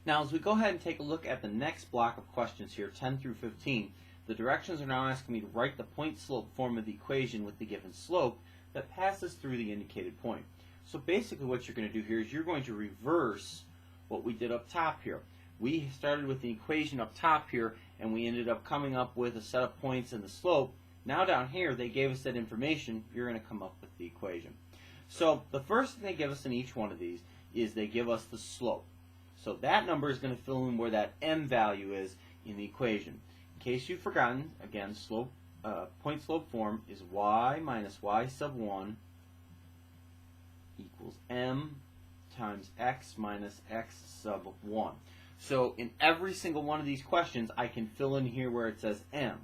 Now, as we go ahead and take a look at the next block of questions here, 10 through 15, the directions are now asking me to write the point-slope form of the equation with the given slope that passes through the indicated point. So basically what you're going to do here is you're going to reverse what we did up top here. We started with the equation up top here, and we ended up coming up with a set of points and the slope. Now down here, they gave us that information. You're going to come up with the equation. So the first thing they give us in each one of these is they give us the slope. So that number is going to fill in where that m value is in the equation. In case you've forgotten, again, point-slope form is y minus y sub 1 equals m times x minus x sub 1. So in every single one of these questions, I can fill in here where it says m,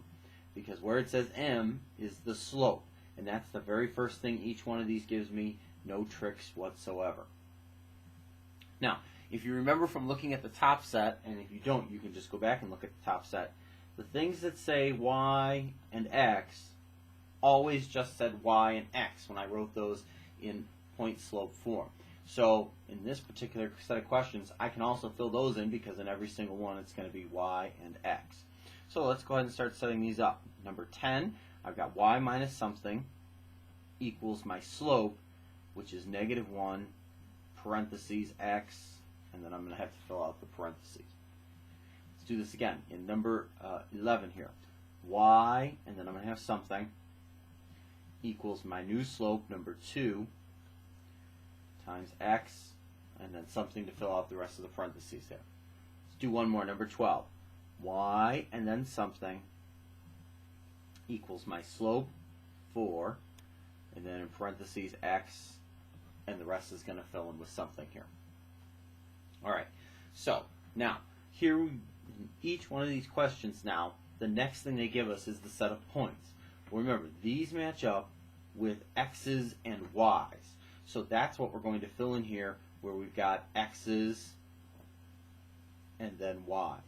because where it says m is the slope, and that's the very first thing each one of these gives me, no tricks whatsoever. Now, if you remember from looking at the top set, and if you don't, you can just go back and look at the top set, the things that say y and x always just said y and x when I wrote those in point-slope form. So in this particular set of questions, I can also fill those in because in every single one it's going to be y and x. So let's go ahead and start setting these up. Number 10, I've got y minus something equals my slope, which is negative 1, parentheses, x, and then I'm going to have to fill out the parentheses. Let's do this again. In number 11 here, y, and then I'm going to have something, equals my new slope, number 2, times x, and then something to fill out the rest of the parentheses here. Let's do one more, number 12. Y, and then something, equals my slope, 4, and then in parentheses, x, and the rest is going to fill in with something here. Alright, so now, here in each one of these questions now, the next thing they give us is the set of points. Well, remember, these match up with x's and y's. So that's what we're going to fill in here, where we've got x's and then y's.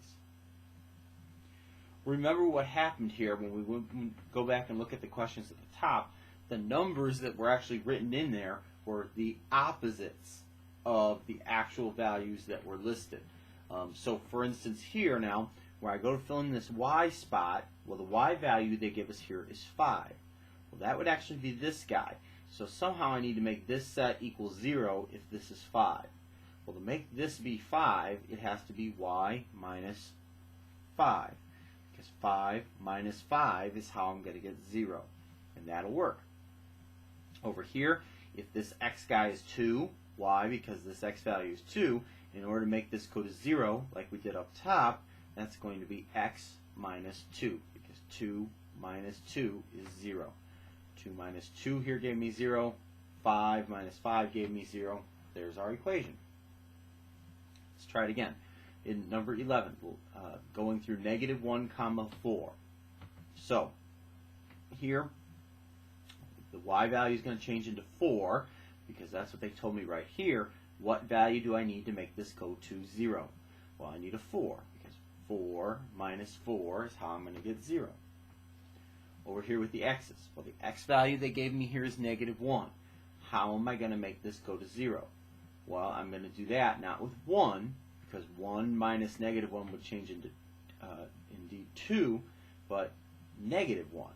Remember what happened here when we go back and look at the questions at the top. The numbers that were actually written in there were the opposites of the actual values that were listed. So for instance here now, where I go to fill in this y spot, well, the y value they give us here is 5. Well, that would actually be this guy. So somehow I need to make this set equal 0 if this is 5. Well, to make this be 5, it has to be y minus 5. Because 5 minus 5 is how I'm going to get 0. And that'll work. Over here, if this x guy is 2, why? Because this x value is 2. In order to make this go to 0, like we did up top, that's going to be x minus 2. Because 2 minus 2 is 0. 2 minus 2 here gave me 0. 5 minus 5 gave me 0. There's our equation. Let's try it again. In number 11, going through negative 1 comma 4. So here, the y value is going to change into 4 because that's what they told me right here. What value do I need to make this go to 0? Well, I need a 4 because 4 minus 4 is how I'm going to get 0. Over here with the x's, well, the x value they gave me here is negative 1. How am I going to make this go to 0? Well, I'm going to do that not with 1, because 1 minus negative 1 would change into indeed 2, but negative 1.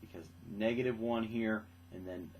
Because negative 1 here, and then